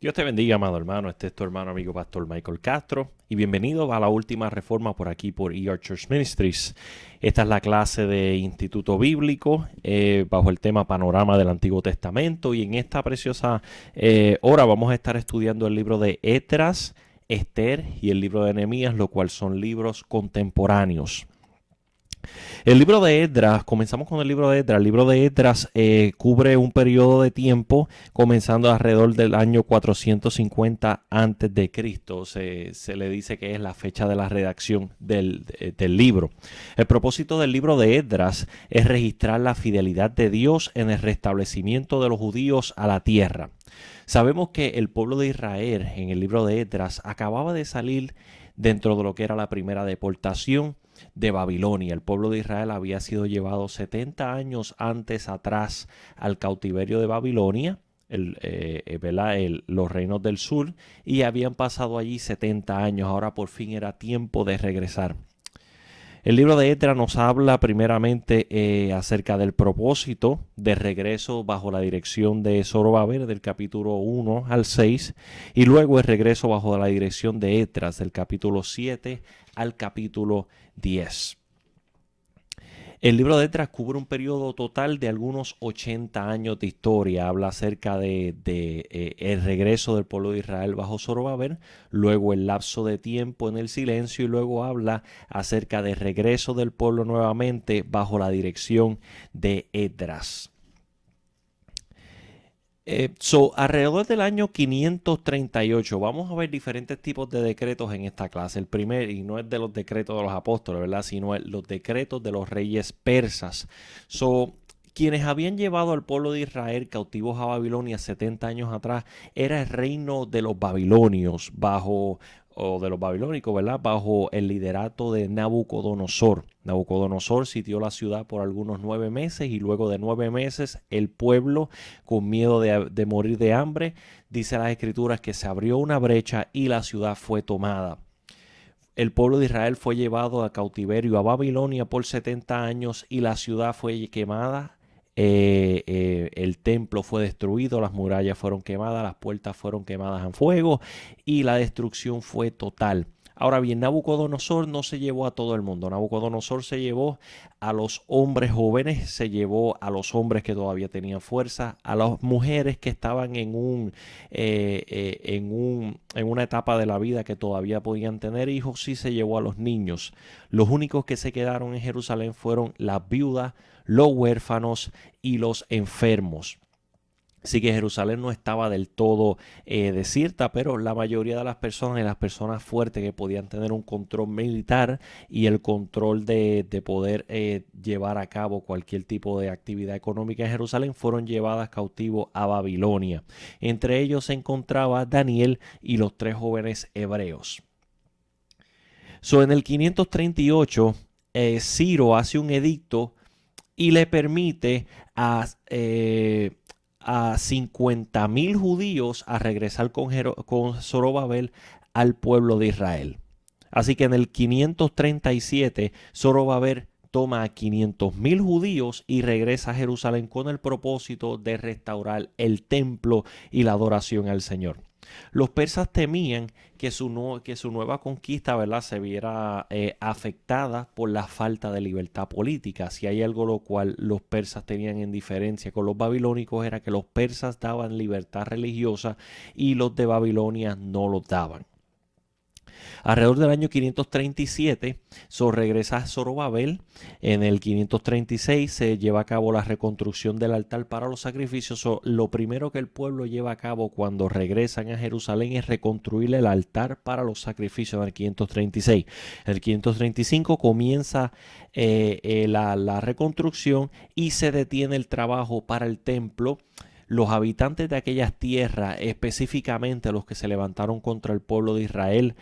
Dios te bendiga, amado hermano. Este es tu hermano amigo Pastor Michael Castro y bienvenido a la última reforma por aquí por ER Church Ministries. Esta es la clase de Instituto Bíblico bajo el tema Panorama del Antiguo Testamento y en esta preciosa hora vamos a estar estudiando el libro de Esdras, Esther y el libro de Nehemías, lo cual son libros contemporáneos. El libro de Esdras, comenzamos con el libro de Esdras. El libro de Esdras cubre un periodo de tiempo comenzando alrededor del año 450 antes de Cristo. Se le dice que es la fecha de la redacción del libro. El propósito del libro de Esdras es registrar la fidelidad de Dios en el restablecimiento de los judíos a la tierra. Sabemos que el pueblo de Israel en el libro de Esdras acababa de salir dentro de lo que era la primera deportación de Babilonia. El pueblo de Israel había sido llevado 70 años antes atrás al cautiverio de Babilonia, los reinos del sur, y habían pasado allí 70 años. Ahora por fin era tiempo de regresar. El libro de Esdras nos habla primeramente acerca del propósito de regreso bajo la dirección de Zorobabel del capítulo 1 al 6 y luego el regreso bajo la dirección de Esdras del capítulo 7 al capítulo 10. El libro de Esdras cubre un periodo total de algunos 80 años de historia. Habla acerca de el regreso del pueblo de Israel bajo Zorobabel, luego el lapso de tiempo en el silencio y luego habla acerca del regreso del pueblo nuevamente bajo la dirección de Esdras. Alrededor del año 538 vamos a ver diferentes tipos de decretos en esta clase. El primer, y no es de los decretos de los apóstoles, ¿verdad? Sino los decretos de los reyes persas. Quienes habían llevado al pueblo de Israel cautivos a Babilonia 70 años atrás era el reino de los babilonios de los babilónicos, ¿verdad? Bajo el liderato de Nabucodonosor. Nabucodonosor sitió la ciudad por algunos 9 meses y luego de 9 meses el pueblo, con miedo de morir de hambre, dice las escrituras que se abrió una brecha y la ciudad fue tomada. El pueblo de Israel fue llevado a cautiverio a Babilonia por 70 años y la ciudad fue quemada. El templo fue destruido, las murallas fueron quemadas, las puertas fueron quemadas en fuego y la destrucción fue total. Ahora bien, Nabucodonosor no se llevó a todo el mundo. Nabucodonosor se llevó a los hombres jóvenes, se llevó a los hombres que todavía tenían fuerza, a las mujeres que estaban en una etapa de la vida que todavía podían tener hijos, sí se llevó a los niños. Los únicos que se quedaron en Jerusalén fueron las viudas, los huérfanos y los enfermos. Así que Jerusalén no estaba del todo desierta, pero la mayoría de las personas y las personas fuertes que podían tener un control militar y el control de poder llevar a cabo cualquier tipo de actividad económica en Jerusalén fueron llevadas cautivos a Babilonia. Entre ellos se encontraba Daniel y los 3 jóvenes hebreos. En el 538, Ciro hace un edicto y le permite a 50,000 judíos a regresar con Zorobabel al pueblo de Israel. Así que en el 537 Zorobabel toma a 500,000 judíos y regresa a Jerusalén con el propósito de restaurar el templo y la adoración al Señor. Los persas temían que su nueva conquista, ¿verdad?, se viera afectada por la falta de libertad política. Si hay algo lo cual los persas tenían en diferencia con los babilónicos era que los persas daban libertad religiosa y los de Babilonia no lo daban. Alrededor del año 537, regresa a Zorobabel. En el 536 se lleva a cabo la reconstrucción del altar para los sacrificios. Lo primero que el pueblo lleva a cabo cuando regresan a Jerusalén es reconstruir el altar para los sacrificios en el 536. En el 535 comienza la reconstrucción y se detiene el trabajo para el templo. Los habitantes de aquellas tierras, específicamente los que se levantaron contra el pueblo de Israel,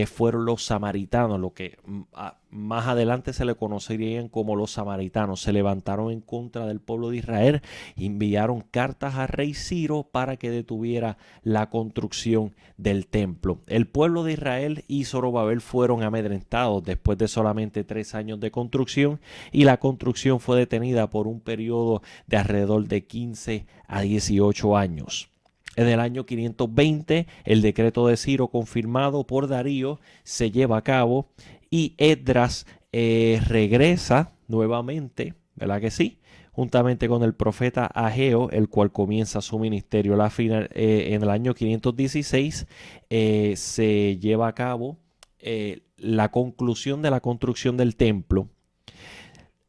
fueron los samaritanos, lo que más adelante se le conocerían como los samaritanos. Se levantaron en contra del pueblo de Israel, enviaron cartas al rey Ciro para que detuviera la construcción del templo. El pueblo de Israel y Zorobabel fueron amedrentados después de solamente 3 años de construcción y la construcción fue detenida por un periodo de alrededor de 15 a 18 años. En el año 520, el decreto de Ciro confirmado por Darío se lleva a cabo y Esdras regresa nuevamente, ¿verdad que sí? Juntamente con el profeta Ageo, el cual comienza su ministerio. En el año 516 se lleva a cabo la conclusión de la construcción del templo.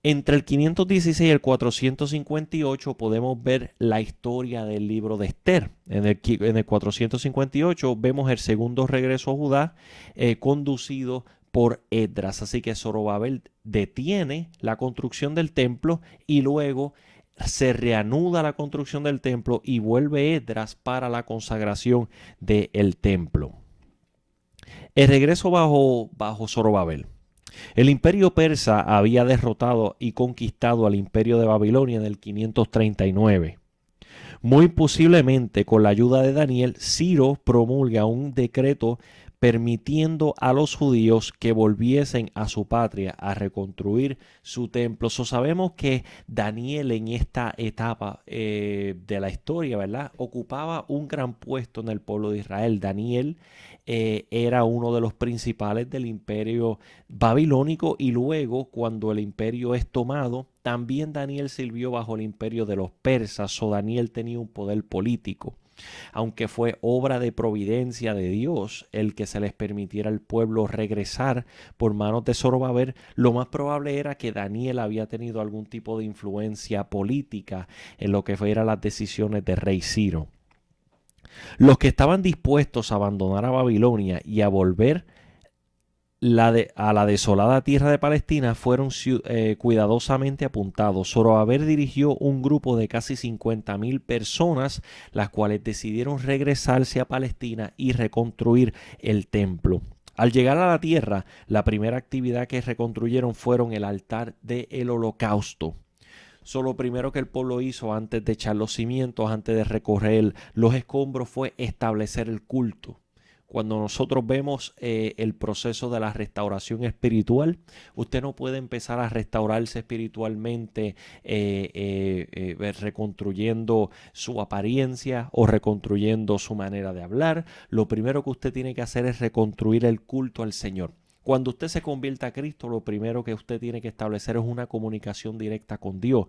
Entre el 516 y el 458 podemos ver la historia del libro de Esther. En el 458 vemos el segundo regreso a Judá conducido por Esdras. Así que Zorobabel detiene la construcción del templo y luego se reanuda la construcción del templo y vuelve Esdras para la consagración del templo. El regreso bajo Zorobabel. El imperio persa había derrotado y conquistado al imperio de Babilonia en el 539. Muy posiblemente con la ayuda de Daniel, Ciro promulga un decreto permitiendo a los judíos que volviesen a su patria a reconstruir su templo. Sabemos que Daniel en esta etapa de la historia, ¿verdad?, ocupaba un gran puesto en el pueblo de Israel. Daniel era uno de los principales del imperio babilónico y luego cuando el imperio es tomado, también Daniel sirvió bajo el imperio de los persas, o Daniel tenía un poder político. Aunque fue obra de providencia de Dios el que se les permitiera al pueblo regresar por manos de Zorobabel, lo más probable era que Daniel había tenido algún tipo de influencia política en lo que fueran las decisiones de rey Ciro. Los que estaban dispuestos a abandonar a Babilonia y a volver a la desolada tierra de Palestina fueron cuidadosamente apuntados. Zorobabel dirigió un grupo de casi 50,000 personas, las cuales decidieron regresarse a Palestina y reconstruir el templo. Al llegar a la tierra, la primera actividad que reconstruyeron fueron el altar del holocausto. Lo primero que el pueblo hizo antes de echar los cimientos, antes de recorrer los escombros, fue establecer el culto. Cuando nosotros vemos el proceso de la restauración espiritual, usted no puede empezar a restaurarse espiritualmente reconstruyendo su apariencia o reconstruyendo su manera de hablar. Lo primero que usted tiene que hacer es reconstruir el culto al Señor. Cuando usted se convierta a Cristo, lo primero que usted tiene que establecer es una comunicación directa con Dios.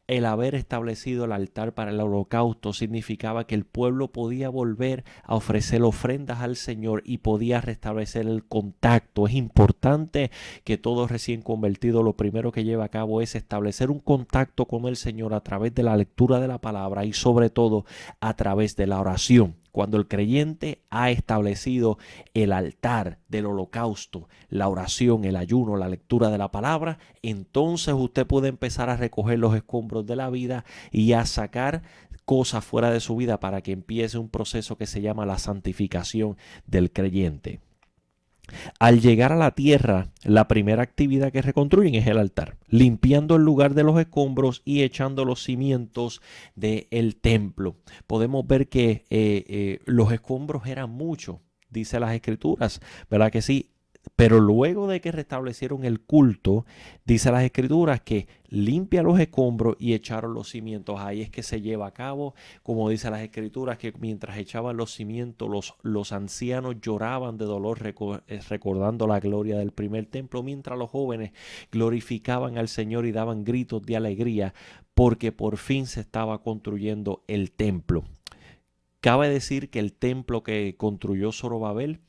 El haber establecido el altar para el holocausto significaba que el pueblo podía volver a ofrecer ofrendas al Señor y podía restablecer el contacto. Es importante que todo recién convertido lo primero que lleva a cabo es establecer un contacto con el Señor a través de la lectura de la palabra y sobre todo a través de la oración. Cuando el creyente ha establecido el altar del holocausto, la oración, el ayuno, la lectura de la palabra, entonces usted puede empezar a recoger los escombros de la vida y a sacar cosas fuera de su vida para que empiece un proceso que se llama la santificación del creyente. Al llegar a la tierra, la primera actividad que reconstruyen es el altar, limpiando el lugar de los escombros y echando los cimientos del templo. Podemos ver que los escombros eran muchos, dice las Escrituras, ¿verdad que sí? Pero luego de que restablecieron el culto, dice las Escrituras que limpia los escombros y echaron los cimientos. Ahí es que se lleva a cabo, como dice las Escrituras, que mientras echaban los cimientos, los ancianos lloraban de dolor recordando la gloria del primer templo, mientras los jóvenes glorificaban al Señor y daban gritos de alegría porque por fin se estaba construyendo el templo. Cabe decir que el templo que construyó Zorobabel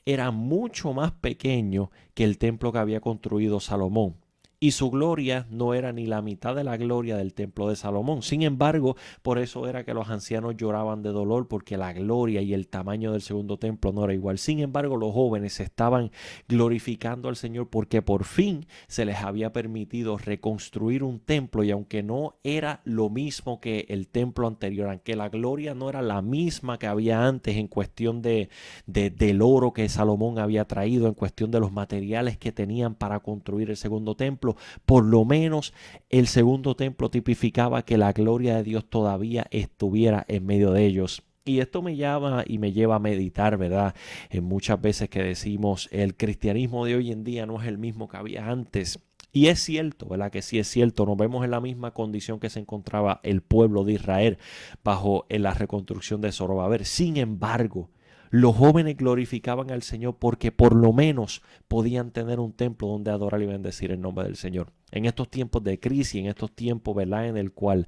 era mucho más pequeño que el templo que había construido Salomón. Y su gloria no era ni la mitad de la gloria del templo de Salomón. Sin embargo, por eso era que los ancianos lloraban de dolor, porque la gloria y el tamaño del segundo templo no era igual. Sin embargo, los jóvenes estaban glorificando al Señor porque por fin se les había permitido reconstruir un templo, y aunque no era lo mismo que el templo anterior, aunque la gloria no era la misma que había antes en cuestión del oro que Salomón había traído, en cuestión de los materiales que tenían para construir el segundo templo, por lo menos el segundo templo tipificaba que la gloria de Dios todavía estuviera en medio de ellos. Y esto me llama y me lleva a meditar, ¿verdad? En muchas veces que decimos el cristianismo de hoy en día no es el mismo que había antes. Y es cierto, ¿verdad? Que sí es cierto. Nos vemos en la misma condición que se encontraba el pueblo de Israel bajo la reconstrucción de Zorobabel. Sin embargo, los jóvenes glorificaban al Señor porque por lo menos podían tener un templo donde adorar y bendecir el nombre del Señor. En estos tiempos de crisis, en estos tiempos, ¿verdad? En el cual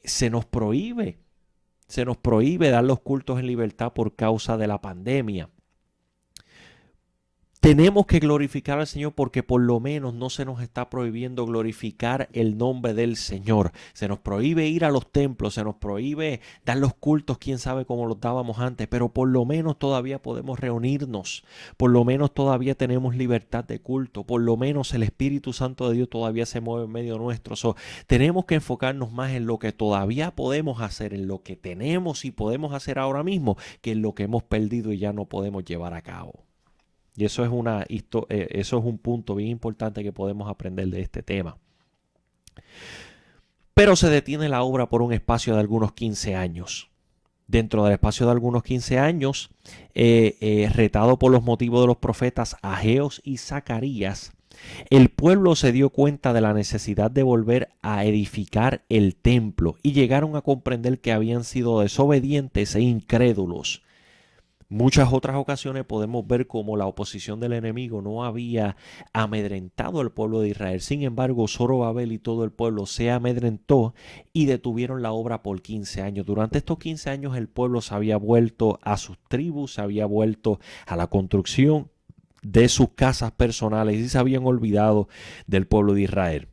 se nos prohíbe dar los cultos en libertad por causa de la pandemia. Tenemos que glorificar al Señor porque por lo menos no se nos está prohibiendo glorificar el nombre del Señor. Se nos prohíbe ir a los templos, se nos prohíbe dar los cultos, quién sabe cómo los dábamos antes, pero por lo menos todavía podemos reunirnos, por lo menos todavía tenemos libertad de culto, por lo menos el Espíritu Santo de Dios todavía se mueve en medio nuestro. Tenemos que enfocarnos más en lo que todavía podemos hacer, en lo que tenemos y podemos hacer ahora mismo, que en lo que hemos perdido y ya no podemos llevar a cabo. Y eso es un punto bien importante que podemos aprender de este tema. Pero se detiene la obra por un espacio de algunos 15 años. Dentro del espacio de algunos 15 años, retado por los motivos de los profetas Ageos y Zacarías, el pueblo se dio cuenta de la necesidad de volver a edificar el templo y llegaron a comprender que habían sido desobedientes e incrédulos. Muchas otras ocasiones podemos ver cómo la oposición del enemigo no había amedrentado al pueblo de Israel. Sin embargo, Zorobabel y todo el pueblo se amedrentó y detuvieron la obra por 15 años. Durante estos 15 años el pueblo se había vuelto a sus tribus, se había vuelto a la construcción de sus casas personales y se habían olvidado del pueblo de Israel.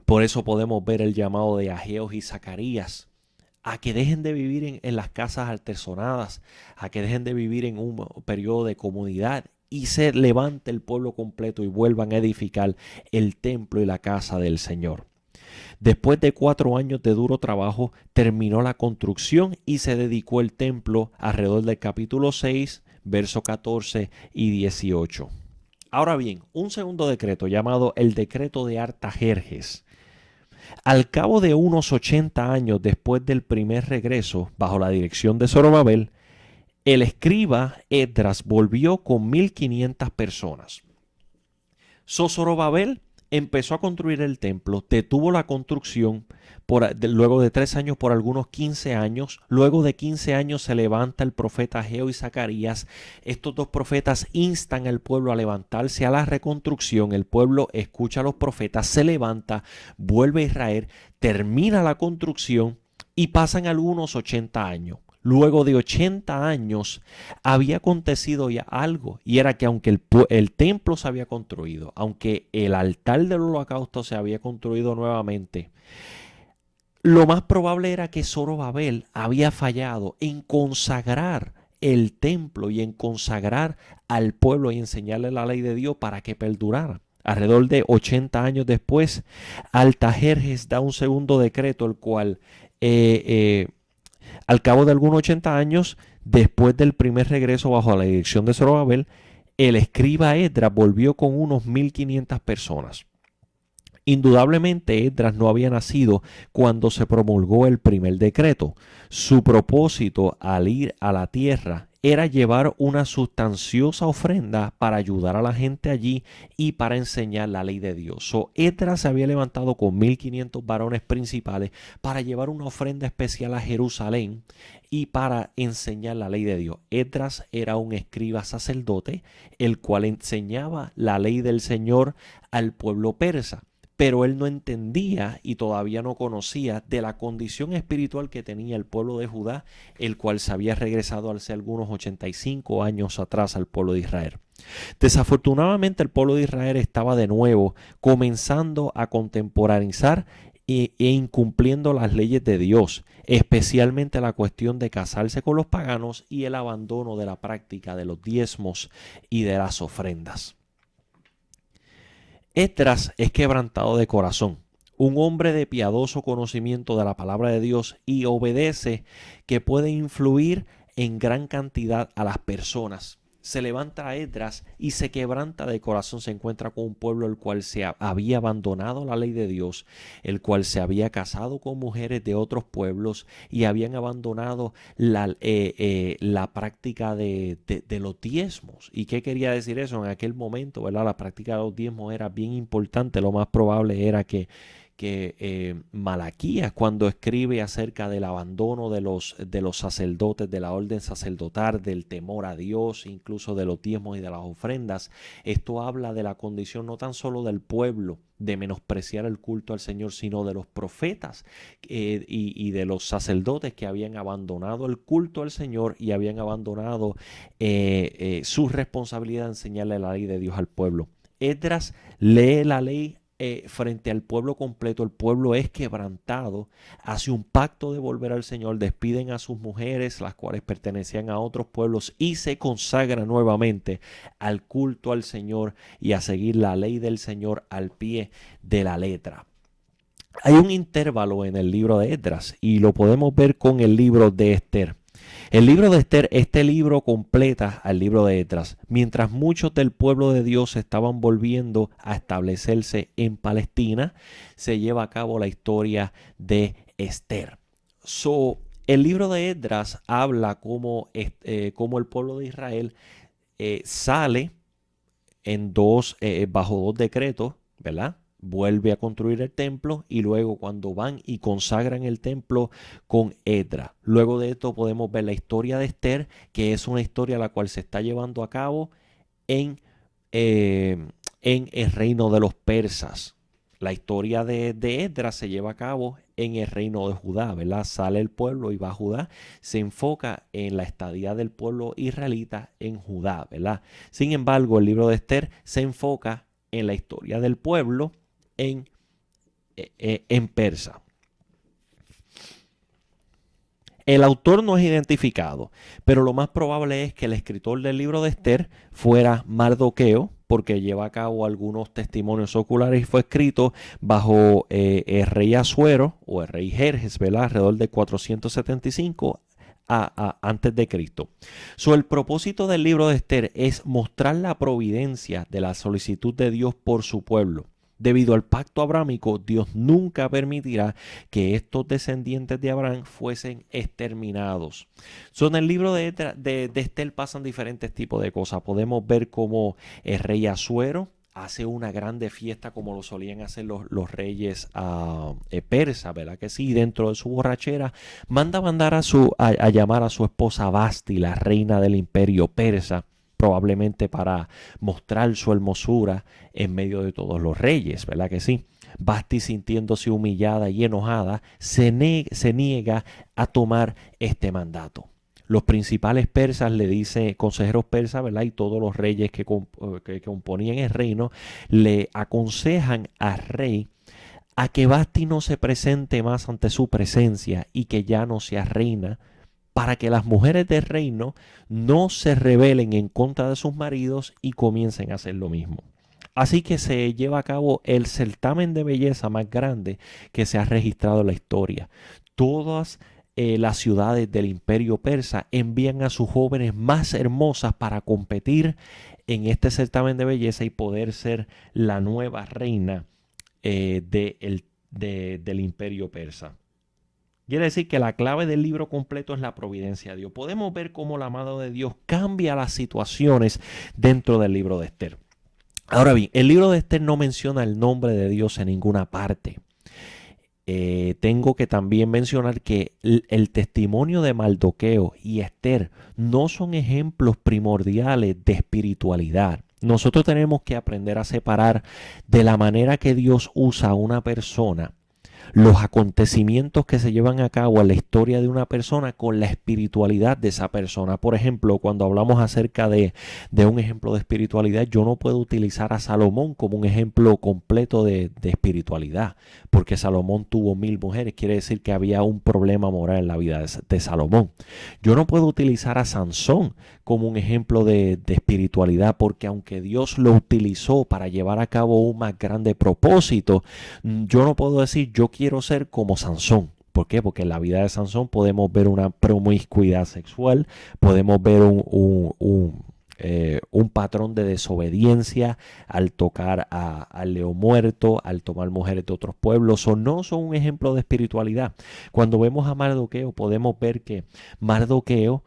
Por eso podemos ver el llamado de Ageos y Zacarías a que dejen de vivir en las casas artesonadas, a que dejen de vivir en un periodo de comunidad y se levante el pueblo completo y vuelvan a edificar el templo y la casa del Señor. Después de 4 años de duro trabajo, terminó la construcción y se dedicó el templo alrededor del capítulo 6, versos 14 y 18. Ahora bien, un segundo decreto llamado el decreto de Artajerjes. Al cabo de unos 80 años después del primer regreso, bajo la dirección de Zorobabel, el escriba Esdras volvió con 1500 personas. Zorobabel empezó a construir el templo, detuvo la construcción luego de 3 años por algunos 15 años. Luego de 15 años se levanta el profeta Ageo y Zacarías. Estos dos profetas instan al pueblo a levantarse a la reconstrucción. El pueblo escucha a los profetas, se levanta, vuelve a Israel, termina la construcción y pasan algunos 80 años. Luego de 80 años había acontecido ya algo, y era que aunque el templo se había construido, aunque el altar del holocausto se había construido nuevamente, lo más probable era que Zorobabel había fallado en consagrar el templo y en consagrar al pueblo y enseñarle la ley de Dios para que perdurara. Alrededor de 80 años después, Artajerjes da un segundo decreto, el cual al cabo de algunos 80 años, después del primer regreso bajo la dirección de Zorobabel, el escriba Esdras volvió con unos 1500 personas. Indudablemente Esdras no había nacido cuando se promulgó el primer decreto. Su propósito al ir a la tierra era llevar una sustanciosa ofrenda para ayudar a la gente allí y para enseñar la ley de Dios. Esdras se había levantado con 1500 varones principales para llevar una ofrenda especial a Jerusalén y para enseñar la ley de Dios. Esdras era un escriba sacerdote, el cual enseñaba la ley del Señor al pueblo persa. Pero él no entendía y todavía no conocía de la condición espiritual que tenía el pueblo de Judá, el cual se había regresado hace algunos 85 años atrás al pueblo de Israel. Desafortunadamente el pueblo de Israel estaba de nuevo comenzando a contemporaneizar e incumpliendo las leyes de Dios, especialmente la cuestión de casarse con los paganos y el abandono de la práctica de los diezmos y de las ofrendas. Esdras es quebrantado de corazón, un hombre de piadoso conocimiento de la palabra de Dios y obedece, que puede influir en gran cantidad a las personas. se levanta Esdras y se quebranta de corazón. Se encuentra con un pueblo el cual había abandonado la ley de Dios, el cual se había casado con mujeres de otros pueblos y habían abandonado la práctica de los diezmos. ¿Y qué quería decir eso? En aquel momento, ¿verdad? La práctica de los diezmos era bien importante. Lo más probable era que Malaquías, cuando escribe acerca del abandono de los sacerdotes, de la orden sacerdotal, del temor a Dios, incluso de los diezmos y de las ofrendas, esto habla de la condición no tan solo del pueblo de menospreciar el culto al Señor, sino de los profetas y de los sacerdotes que habían abandonado el culto al Señor y habían abandonado su responsabilidad de enseñarle la ley de Dios al pueblo. Esdras lee la ley frente al pueblo completo. El pueblo es quebrantado, hace un pacto de volver al Señor, despiden a sus mujeres, las cuales pertenecían a otros pueblos, y se consagra nuevamente al culto al Señor y a seguir la ley del Señor al pie de la letra. Hay un intervalo en el libro de Esdras y lo podemos ver con el libro de Esther. El libro de Esther, este libro completa al libro de Esdras, mientras muchos del pueblo de Dios estaban volviendo a establecerse en Palestina, se lleva a cabo la historia de Esther. El libro de Esdras habla cómo el pueblo de Israel sale bajo dos decretos, ¿verdad? Vuelve a construir el templo y luego cuando van y consagran el templo con Esdras. Luego de esto podemos ver la historia de Esther, que es una historia la cual se está llevando a cabo en el reino de los persas. La historia de Esdras se lleva a cabo en el reino de Judá, ¿verdad? Sale el pueblo y va a Judá. Se enfoca en la estadía del pueblo israelita en Judá, ¿verdad? Sin embargo, el libro de Esther se enfoca en la historia del pueblo en persa. El autor no es identificado, pero lo más probable es que el escritor del libro de Esther fuera Mardoqueo, porque lleva a cabo algunos testimonios oculares y fue escrito bajo el rey Asuero o el rey Jerjes, ¿verdad? Alrededor de 475 antes de Cristo. El propósito del libro de Esther es mostrar la providencia de la solicitud de Dios por su pueblo. Debido al pacto abrámico, Dios nunca permitirá que estos descendientes de Abraham fuesen exterminados. En el libro de Esther pasan diferentes tipos de cosas. Podemos ver cómo el rey Asuero hace una grande fiesta como lo solían hacer los reyes persas, ¿verdad? Que sí, dentro de su borrachera manda a llamar a su esposa Vasti, la reina del imperio persa, probablemente para mostrar su hermosura en medio de todos los reyes, ¿verdad que sí? Vasti, sintiéndose humillada y enojada, se niega a tomar este mandato. Los principales persas le dicen, consejeros persas, ¿verdad? Y todos los reyes que componían el reino, le aconsejan al rey a que Vasti no se presente más ante su presencia y que ya no sea reina, para que las mujeres del reino no se rebelen en contra de sus maridos y comiencen a hacer lo mismo. Así que se lleva a cabo el certamen de belleza más grande que se ha registrado en la historia. Todas las ciudades del imperio persa envían a sus jóvenes más hermosas para competir en este certamen de belleza y poder ser la nueva reina del imperio persa. Quiere decir que la clave del libro completo es la providencia de Dios. Podemos ver cómo la mano de Dios cambia las situaciones dentro del libro de Esther. Ahora bien, el libro de Esther no menciona el nombre de Dios en ninguna parte. Tengo que también mencionar que el testimonio de Mardoqueo y Esther no son ejemplos primordiales de espiritualidad. Nosotros tenemos que aprender a separar de la manera que Dios usa a una persona los acontecimientos que se llevan a cabo en la historia de una persona con la espiritualidad de esa persona. Por ejemplo, cuando hablamos acerca de un ejemplo de espiritualidad, yo no puedo utilizar a Salomón como un ejemplo completo de espiritualidad, porque Salomón tuvo 1000 mujeres, quiere decir que había un problema moral en la vida de Salomón. Yo no puedo utilizar a Sansón como un ejemplo de espiritualidad, porque aunque Dios lo utilizó para llevar a cabo un más grande propósito, yo no puedo decir yo quiero ser como Sansón. ¿Por qué? Porque en la vida de Sansón podemos ver una promiscuidad sexual, podemos ver un patrón de desobediencia al tocar al león muerto, al tomar mujeres de otros pueblos, o no son un ejemplo de espiritualidad. Cuando vemos a Mardoqueo, podemos ver que Mardoqueo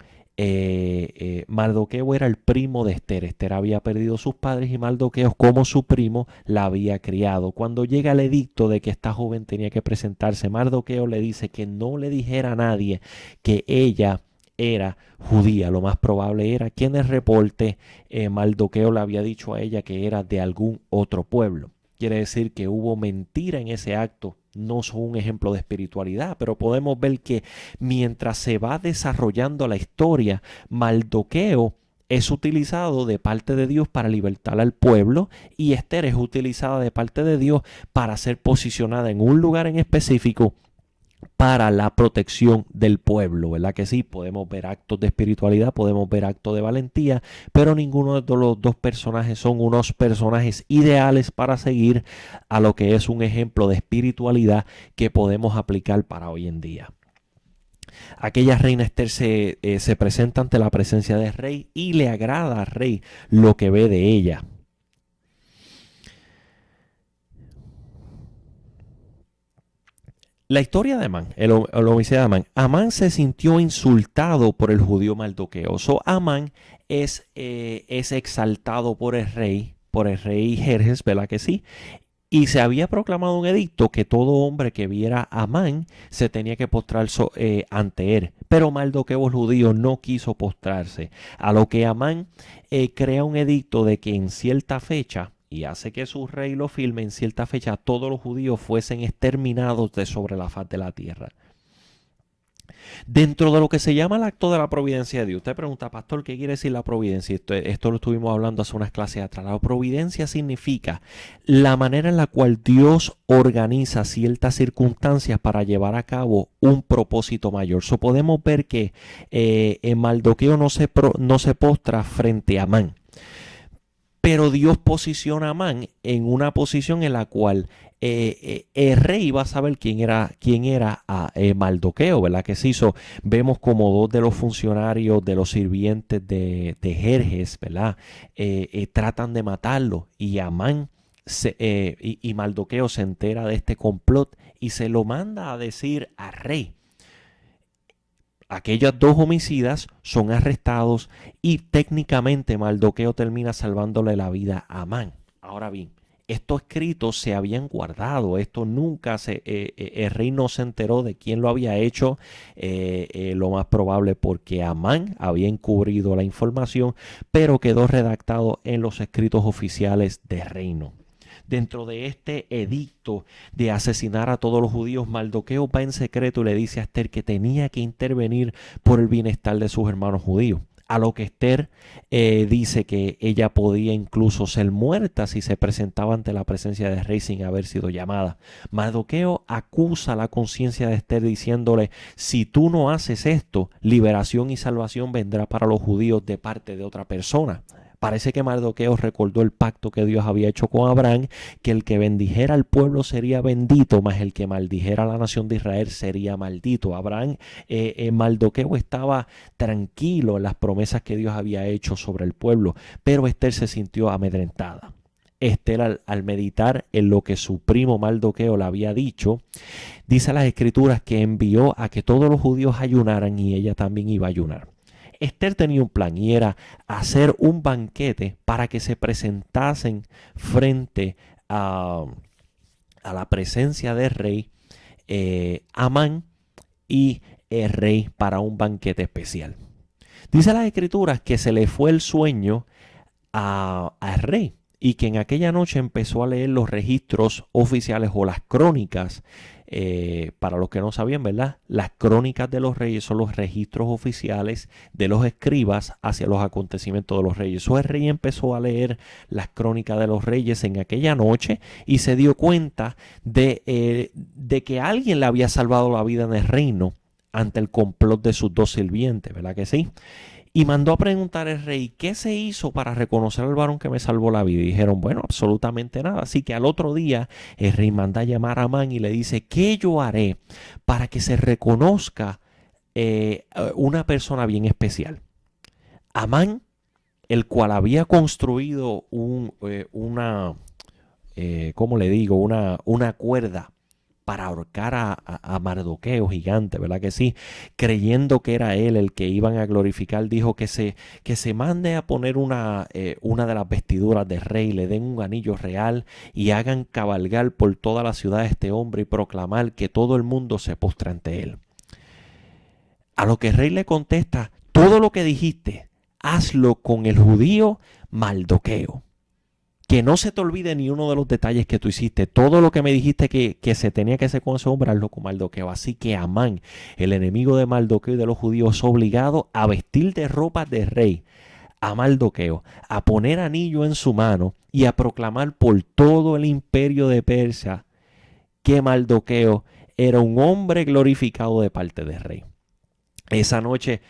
Mardoqueo era el primo de Esther. Esther había perdido sus padres y Mardoqueo, como su primo, la había criado. Cuando llega el edicto de que esta joven tenía que presentarse, Mardoqueo le dice que no le dijera a nadie que ella era judía. Lo más probable era que en el reporte Mardoqueo le había dicho a ella que era de algún otro pueblo. Quiere decir que hubo mentira en ese acto. No son un ejemplo de espiritualidad, pero podemos ver que mientras se va desarrollando la historia, Mardoqueo es utilizado de parte de Dios para libertar al pueblo y Esther es utilizada de parte de Dios para ser posicionada en un lugar en específico para la protección del pueblo, ¿verdad que sí? Podemos ver actos de espiritualidad, podemos ver actos de valentía, pero ninguno de los dos personajes son unos personajes ideales para seguir a lo que es un ejemplo de espiritualidad que podemos aplicar para hoy en día. Aquella reina Esther se presenta ante la presencia del rey y le agrada al rey lo que ve de ella. La historia de Amán, el homicidio de Amán. Amán se sintió insultado por el judío Mardoqueo. Amán es exaltado por el rey Jerjes, ¿verdad que sí? Y se había proclamado un edicto que todo hombre que viera a Amán se tenía que postrar ante él. Pero Mardoqueo el judío no quiso postrarse. A lo que Amán crea un edicto de que en cierta fecha, y hace que su rey lo firme, en cierta fecha todos los judíos fuesen exterminados de sobre la faz de la tierra. Dentro de lo que se llama el acto de la providencia de Dios, usted pregunta, pastor, ¿qué quiere decir la providencia? Esto lo estuvimos hablando hace unas clases atrás. La providencia significa la manera en la cual Dios organiza ciertas circunstancias para llevar a cabo un propósito mayor. Podemos ver que Mardoqueo no se postra frente a Amán. Pero Dios posiciona a Amán en una posición en la cual el rey va a saber quién era Mardoqueo, ¿verdad? Que se hizo. Vemos como dos de los funcionarios, de los sirvientes de Jerjes, ¿verdad? Tratan de matarlo y Amán y Mardoqueo se entera de este complot y se lo manda a decir al rey. Aquellos dos homicidas son arrestados y técnicamente Mardoqueo termina salvándole la vida a Amán. Ahora bien, estos escritos se habían guardado, esto nunca el rey no se enteró de quién lo había hecho, lo más probable porque Amán había encubrido la información, pero quedó redactado en los escritos oficiales del reino. Dentro de este edicto de asesinar a todos los judíos, Mardoqueo va en secreto y le dice a Esther que tenía que intervenir por el bienestar de sus hermanos judíos. A lo que Esther dice que ella podía incluso ser muerta si se presentaba ante la presencia del rey sin haber sido llamada. Mardoqueo acusa la conciencia de Esther diciéndole, si tú no haces esto, liberación y salvación vendrá para los judíos de parte de otra persona. Parece que Mardoqueo recordó el pacto que Dios había hecho con Abraham, que el que bendijera al pueblo sería bendito, mas el que maldijera a la nación de Israel sería maldito. Mardoqueo estaba tranquilo en las promesas que Dios había hecho sobre el pueblo, pero Esther se sintió amedrentada. Esther, al meditar en lo que su primo Mardoqueo le había dicho, dice las escrituras que envió a que todos los judíos ayunaran y ella también iba a ayunar. Esther tenía un plan y era hacer un banquete para que se presentasen frente a la presencia del rey Amán y el rey para un banquete especial. Dice las escrituras que se le fue el sueño al rey y que en aquella noche empezó a leer los registros oficiales o las crónicas. Para los que no sabían, ¿verdad? Las crónicas de los reyes son los registros oficiales de los escribas hacia los acontecimientos de los reyes. El rey empezó a leer las crónicas de los reyes en aquella noche y se dio cuenta de que alguien le había salvado la vida en el reino ante el complot de sus dos sirvientes, ¿verdad que sí? Y mandó a preguntar al rey, ¿qué se hizo para reconocer al varón que me salvó la vida? Y dijeron, bueno, absolutamente nada. Así que al otro día el rey manda a llamar a Amán y le dice, ¿qué yo haré para que se reconozca una persona bien especial? Amán el cual había construido ¿cómo le digo? Una cuerda para ahorcar a Mardoqueo gigante, ¿verdad que sí? Creyendo que era él el que iban a glorificar, dijo que se mande a poner una de las vestiduras del rey, le den un anillo real y hagan cabalgar por toda la ciudad a este hombre y proclamar que todo el mundo se postra ante él. A lo que el rey le contesta: todo lo que dijiste, hazlo con el judío Mardoqueo. Que no se te olvide ni uno de los detalles que tú hiciste. Todo lo que me dijiste que se tenía que hacer con ese hombre, hazlo con Mardoqueo. Así que Amán, el enemigo de Mardoqueo y de los judíos, es obligado a vestir de ropas de rey a Mardoqueo, a poner anillo en su mano y a proclamar por todo el imperio de Persia que Mardoqueo era un hombre glorificado de parte del rey. Esa noche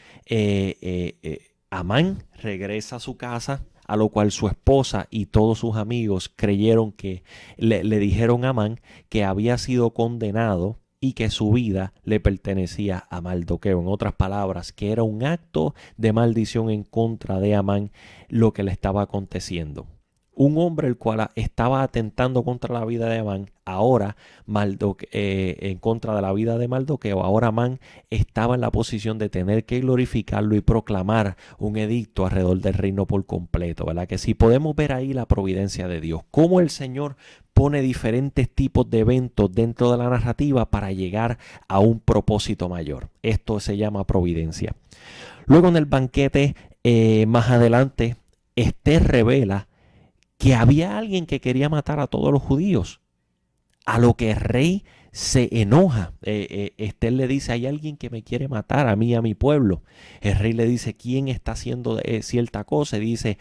Amán regresa a su casa, a lo cual su esposa y todos sus amigos creyeron que le dijeron a Amán que había sido condenado y que su vida le pertenecía a Mardoqueo. En otras palabras, que era un acto de maldición en contra de Amán lo que le estaba aconteciendo. Un hombre el cual estaba atentando contra la vida de Amán, ahora en contra de la vida de Mardoqueo, ahora Amán estaba en la posición de tener que glorificarlo y proclamar un edicto alrededor del reino por completo, ¿verdad? Que sí, podemos ver ahí la providencia de Dios, cómo el Señor pone diferentes tipos de eventos dentro de la narrativa para llegar a un propósito mayor. Esto se llama providencia. Luego en el banquete, más adelante, Esther revela que había alguien que quería matar a todos los judíos, a lo que el rey se enoja. Esther le dice: hay alguien que me quiere matar a mí y a mi pueblo. El rey le dice: ¿quién está haciendo cierta cosa? Y dice: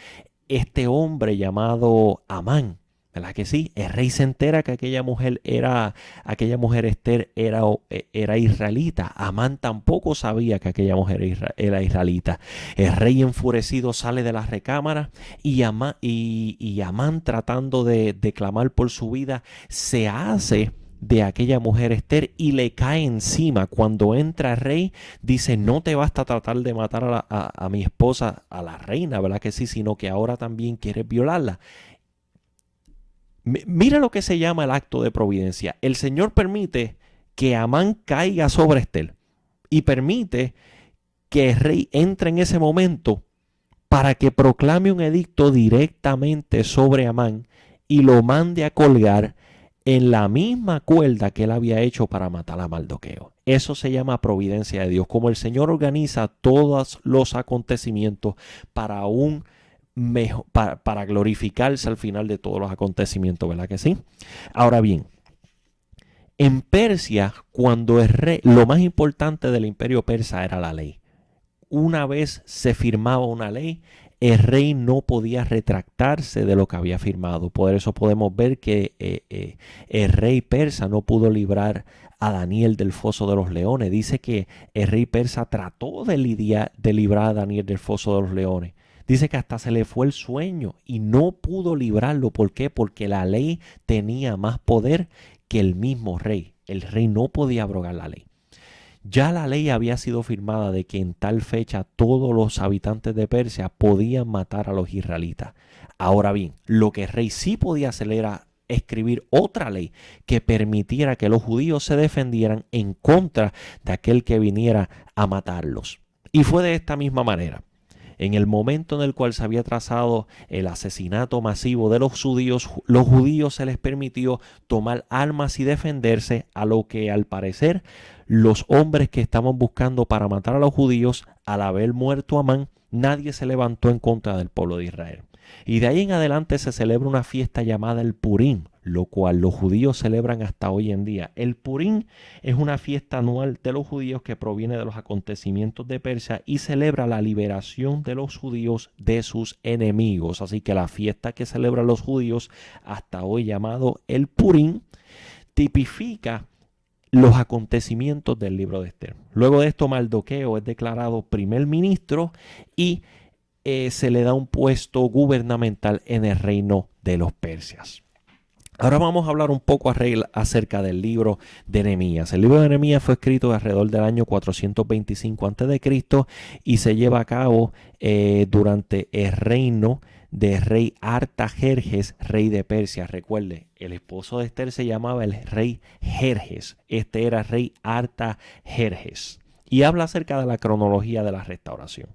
este hombre llamado Amán. ¿Verdad que sí? El rey se entera que aquella mujer Esther era israelita. Amán tampoco sabía que aquella mujer era israelita. El rey enfurecido sale de la recámara y Amán, tratando de clamar por su vida, se hace de aquella mujer Esther y le cae encima. Cuando entra el rey, dice: no te basta tratar de matar a mi esposa, a la reina, ¿verdad que sí? Sino que ahora también quieres violarla. Mira lo que se llama el acto de providencia. El Señor permite que Amán caiga sobre Esther y permite que el rey entre en ese momento para que proclame un edicto directamente sobre Amán y lo mande a colgar en la misma cuerda que él había hecho para matar a Mardoqueo. Eso se llama providencia de Dios, como el Señor organiza todos los acontecimientos para para glorificarse al final de todos los acontecimientos, ¿verdad que sí? Ahora bien, en Persia, cuando el rey, lo más importante del imperio persa era la ley. Una vez se firmaba una ley, el rey no podía retractarse de lo que había firmado. Por eso podemos ver que el rey persa no pudo librar a Daniel del foso de los leones. Dice que el rey persa trató de librar a Daniel del foso de los leones. Dice que hasta se le fue el sueño y no pudo librarlo. ¿Por qué? Porque la ley tenía más poder que el mismo rey. El rey no podía abrogar la ley. Ya la ley había sido firmada de que en tal fecha todos los habitantes de Persia podían matar a los israelitas. Ahora bien, lo que el rey sí podía hacer era escribir otra ley que permitiera que los judíos se defendieran en contra de aquel que viniera a matarlos. Y fue de esta misma manera. En el momento en el cual se había trazado el asesinato masivo de los judíos se les permitió tomar armas y defenderse, a lo que al parecer los hombres que estaban buscando para matar a los judíos, al haber muerto Amán, nadie se levantó en contra del pueblo de Israel. Y de ahí en adelante se celebra una fiesta llamada el Purim, lo cual los judíos celebran hasta hoy en día. El Purim es una fiesta anual de los judíos que proviene de los acontecimientos de Persia y celebra la liberación de los judíos de sus enemigos. Así que la fiesta que celebran los judíos hasta hoy, llamado el Purim, tipifica los acontecimientos del libro de Esther. Luego de esto, Mardoqueo es declarado primer ministro y se le da un puesto gubernamental en el reino de los persias. Ahora vamos a hablar un poco acerca del libro de Nehemías. El libro de Nehemías fue escrito alrededor del año 425 a.C. y se lleva a cabo durante el reino del rey Artajerjes, rey de Persia. Recuerde, el esposo de Esther se llamaba el rey Jerjes. Este era el rey Artajerjes. Y habla acerca de la cronología de la restauración.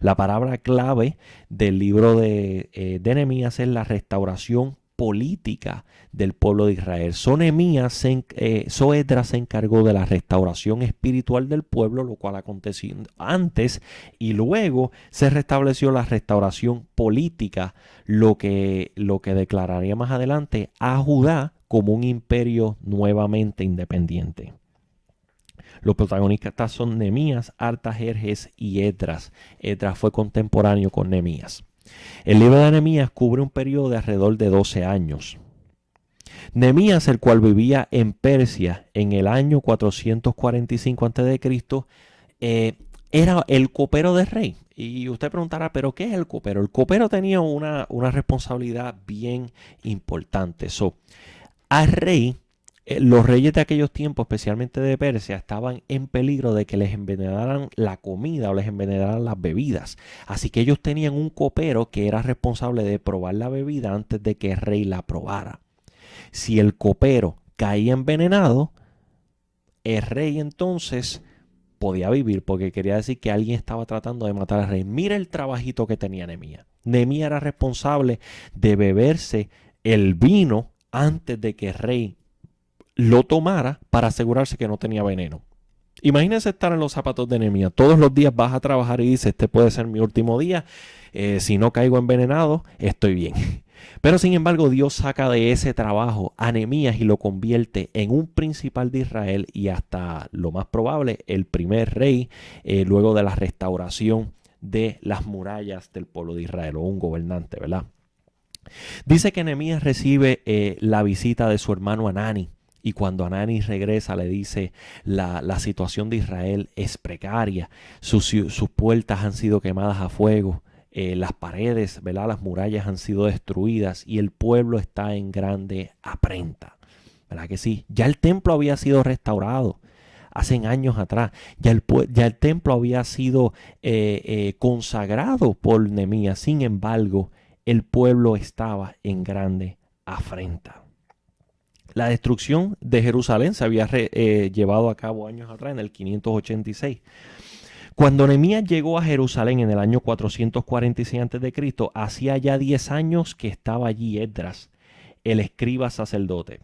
La palabra clave del libro de Nehemías es la restauración política del pueblo de Israel. Esdras se encargó de la restauración espiritual del pueblo, lo cual aconteció antes, y luego se restableció la restauración política, lo que declararía más adelante a Judá como un imperio nuevamente independiente. Los protagonistas son Nehemías, Artajerjes y Esdras. Esdras fue contemporáneo con Nehemías. El libro de Nehemías cubre un periodo de alrededor de 12 años. Nehemías, el cual vivía en Persia en el año 445 a.C., era el copero del rey. Y usted preguntará, ¿pero qué es el copero? El copero tenía una responsabilidad bien importante. Al rey, los reyes de aquellos tiempos, especialmente de Persia, estaban en peligro de que les envenenaran la comida o les envenenaran las bebidas. Así que ellos tenían un copero que era responsable de probar la bebida antes de que el rey la probara. Si el copero caía envenenado, el rey entonces podía vivir, porque quería decir que alguien estaba tratando de matar al rey. Mira el trabajito que tenía Nehemías. Nehemías era responsable de beberse el vino antes de que el rey lo tomara para asegurarse que no tenía veneno. Imagínense estar en los zapatos de Nehemías. Todos los días vas a trabajar y dices, este puede ser mi último día. Si no caigo envenenado, estoy bien. Pero sin embargo, Dios saca de ese trabajo a Nehemías y lo convierte en un principal de Israel y hasta lo más probable, el primer rey luego de la restauración de las murallas del pueblo de Israel, o un gobernante, ¿verdad? Dice que Nehemías recibe la visita de su hermano Hanani. Y cuando Hanani regresa le dice la situación de Israel es precaria, sus puertas han sido quemadas a fuego, las paredes, ¿verdad? Las murallas han sido destruidas y el pueblo está en grande afrenta. ¿Verdad que sí? Ya el templo había sido restaurado hace años atrás, ya el templo había sido consagrado por Nehemías, sin embargo el pueblo estaba en grande afrenta. La destrucción de Jerusalén se había llevado a cabo años atrás, en el 586. Cuando Nehemías llegó a Jerusalén en el año 446 a.C., hacía ya 10 años que estaba allí Esdras, el escriba sacerdote.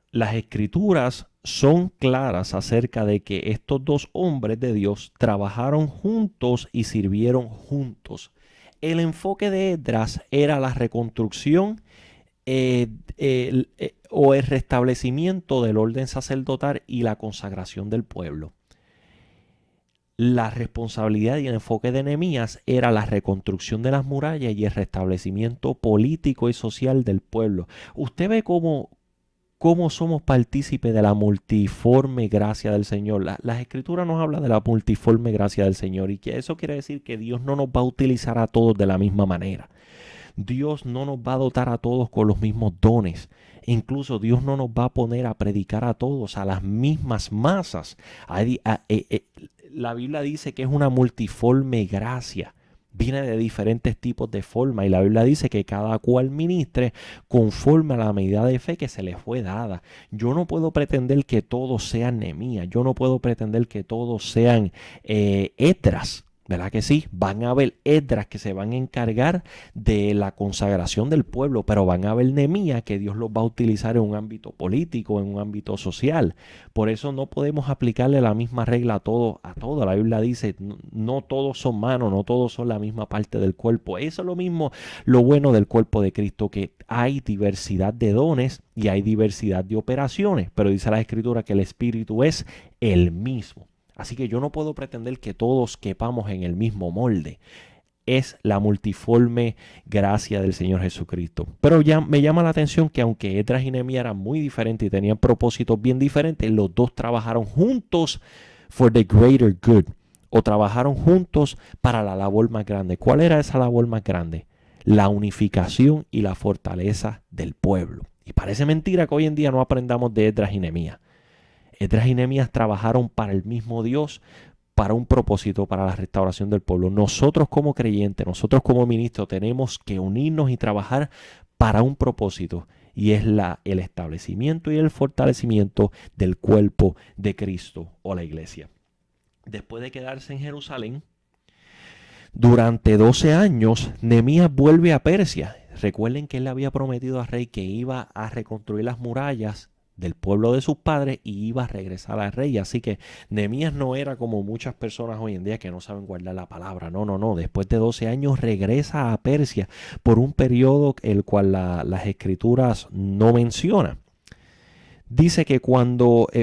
Las escrituras son claras acerca de que estos dos hombres de Dios trabajaron juntos y sirvieron juntos. El enfoque de Esdras era la reconstrucción o el restablecimiento del orden sacerdotal y la consagración del pueblo. La responsabilidad y el enfoque de Nehemías era la reconstrucción de las murallas y el restablecimiento político y social del pueblo. Usted ve cómo somos partícipes de la multiforme gracia del Señor. Las Escrituras nos hablan de la multiforme gracia del Señor y que eso quiere decir que Dios no nos va a utilizar a todos de la misma manera. Dios no nos va a dotar a todos con los mismos dones. Incluso Dios no nos va a poner a predicar a todos, a las mismas masas. La Biblia dice que es una multiforme gracia. Viene de diferentes tipos de forma y la Biblia dice que cada cual ministre conforme a la medida de fe que se le fue dada. Yo no puedo pretender que todos sean Nehemías. Yo no puedo pretender que todos sean Esdras. ¿Verdad que sí? Van a haber Esdras que se van a encargar de la consagración del pueblo, pero van a haber Nehemías que Dios los va a utilizar en un ámbito político, en un ámbito social. Por eso no podemos aplicarle la misma regla a todo. La Biblia dice, no todos son manos, no todos son la misma parte del cuerpo. Eso es lo mismo, lo bueno del cuerpo de Cristo, que hay diversidad de dones y hay diversidad de operaciones, pero dice la Escritura que el Espíritu es el mismo. Así que yo no puedo pretender que todos quepamos en el mismo molde. Es la multiforme gracia del Señor Jesucristo. Pero ya me llama la atención que aunque Esdras y Nehemías eran muy diferentes y tenían propósitos bien diferentes, los dos trabajaron juntos for the greater good. O trabajaron juntos para la labor más grande. ¿Cuál era esa labor más grande? La unificación y la fortaleza del pueblo. Y parece mentira que hoy en día no aprendamos de Esdras y Nehemías. Esdras y Nehemías trabajaron para el mismo Dios, para un propósito, para la restauración del pueblo. Nosotros como creyentes, nosotros como ministros, tenemos que unirnos y trabajar para un propósito, y es el establecimiento y el fortalecimiento del cuerpo de Cristo o la iglesia. Después de quedarse en Jerusalén durante 12 años, Nehemías vuelve a Persia. Recuerden que él le había prometido al rey que iba a reconstruir las murallas del pueblo de sus padres y iba a regresar al rey. Así que Nehemías no era como muchas personas hoy en día que no saben guardar la palabra. No. Después de 12 años regresa a Persia por un periodo el cual las escrituras no mencionan. Dice que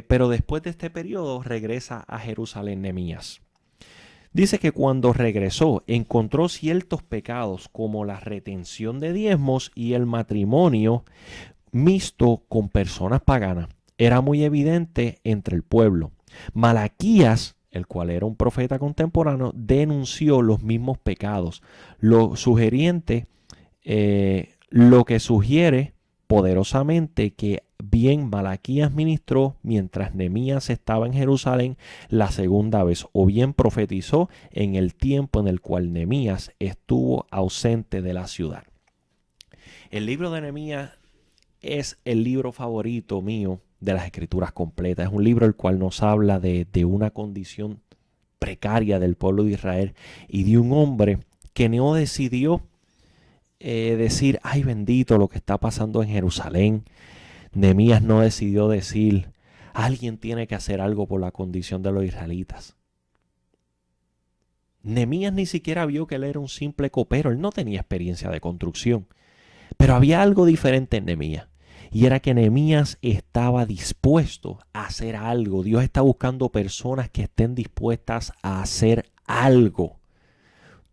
pero después de este periodo regresa a Jerusalén Nehemías. Dice que cuando regresó encontró ciertos pecados como la retención de diezmos y el matrimonio mixto con personas paganas. Era muy evidente entre el pueblo. Malaquías, el cual era un profeta contemporáneo, denunció los mismos pecados. Lo que sugiere poderosamente que bien Malaquías ministró mientras Nehemías estaba en Jerusalén la segunda vez, o bien profetizó en el tiempo en el cual Nehemías estuvo ausente de la ciudad. El libro de Nehemías es el libro favorito mío de las escrituras completas. Es un libro el cual nos habla de una condición precaria del pueblo de Israel y de un hombre que no decidió decir, ay bendito lo que está pasando en Jerusalén. Nehemías no decidió decir, alguien tiene que hacer algo por la condición de los israelitas. Nehemías ni siquiera vio que él era un simple copero, él no tenía experiencia de construcción. Pero había algo diferente en Nehemías, y era que Nehemías estaba dispuesto a hacer algo. Dios está buscando personas que estén dispuestas a hacer algo.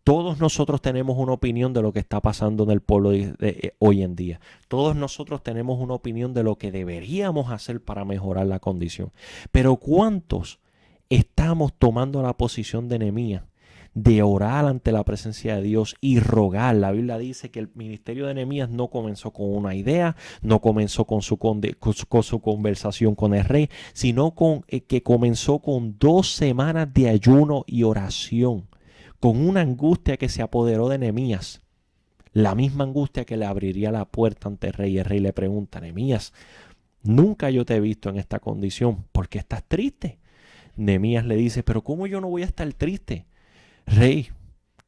Todos nosotros tenemos una opinión de lo que está pasando en el pueblo hoy en día. Todos nosotros tenemos una opinión de lo que deberíamos hacer para mejorar la condición. Pero ¿cuántos estamos tomando la posición de Nehemías de orar ante la presencia de Dios y rogar? La Biblia dice que el ministerio de Nehemías no comenzó con una idea, no comenzó con su conversación con el rey, sino que comenzó con 2 semanas de ayuno y oración, con una angustia que se apoderó de Nehemías, la misma angustia que le abriría la puerta ante el rey. El rey le pregunta, Nehemías, nunca yo te he visto en esta condición, ¿por qué estás triste? Nehemías le dice, pero ¿cómo yo no voy a estar triste? Rey,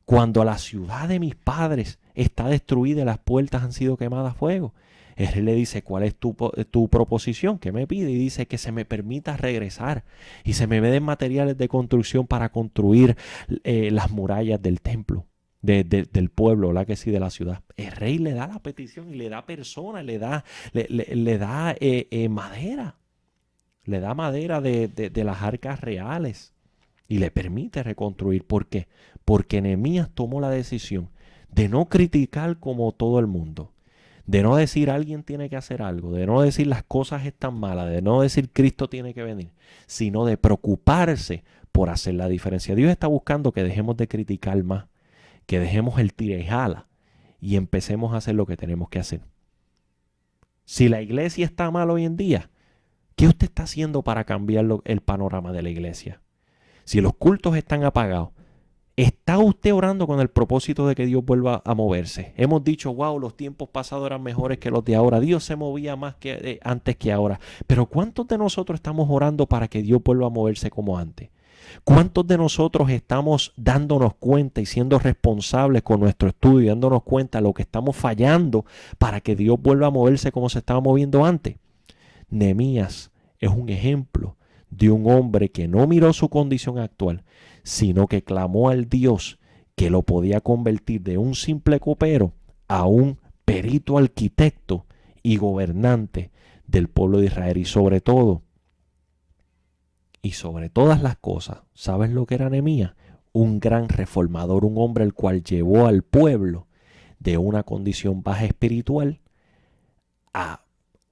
cuando la ciudad de mis padres está destruida y las puertas han sido quemadas a fuego. El rey le dice, ¿cuál es tu proposición? ¿Qué me pide? Y dice que se me permita regresar y se me den materiales de construcción para construir las murallas del templo, del pueblo, ¿verdad que sí? De la ciudad. El rey le da la petición y le da persona, le da madera. Le da madera de las arcas reales y le permite reconstruir. ¿Por qué? Porque Nehemías tomó la decisión de no criticar como todo el mundo, de no decir alguien tiene que hacer algo, de no decir las cosas están malas, de no decir Cristo tiene que venir, sino de preocuparse por hacer la diferencia. Dios está buscando que dejemos de criticar más, que dejemos el tira y jala y empecemos a hacer lo que tenemos que hacer. Si la iglesia está mal hoy en día, ¿qué usted está haciendo para cambiar el panorama de la iglesia? Si los cultos están apagados, ¿está usted orando con el propósito de que Dios vuelva a moverse? Hemos dicho, wow, los tiempos pasados eran mejores que los de ahora. Dios se movía más que antes que ahora. Pero ¿cuántos de nosotros estamos orando para que Dios vuelva a moverse como antes? ¿Cuántos de nosotros estamos dándonos cuenta y siendo responsables con nuestro estudio y dándonos cuenta de lo que estamos fallando para que Dios vuelva a moverse como se estaba moviendo antes? Nehemías es un ejemplo de un hombre que no miró su condición actual, sino que clamó al Dios que lo podía convertir de un simple copero a un perito arquitecto y gobernante del pueblo de Israel. Y sobre todas las cosas, ¿sabes lo que era Nehemías? Un gran reformador, un hombre el cual llevó al pueblo de una condición baja espiritual a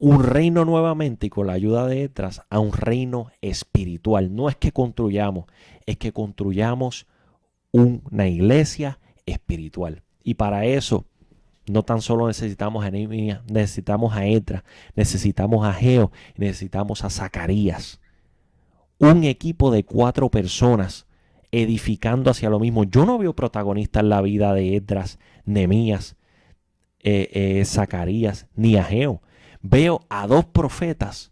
un reino nuevamente, y con la ayuda de Esdras, a un reino espiritual. No es que construyamos, es que construyamos una iglesia espiritual. Y para eso No tan solo necesitamos a Nehemías, necesitamos a Esdras, necesitamos a Ageo, necesitamos a Zacarías. Un equipo de 4 personas edificando hacia lo mismo. Yo no veo protagonista en la vida de Esdras, Nehemías, Zacarías ni Ageo. Veo a 2 profetas,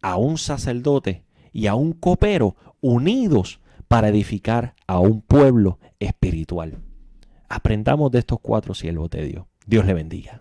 a un sacerdote y a un copero unidos para edificar a un pueblo espiritual. Aprendamos de estos 4 siervos de Dios. Dios le bendiga.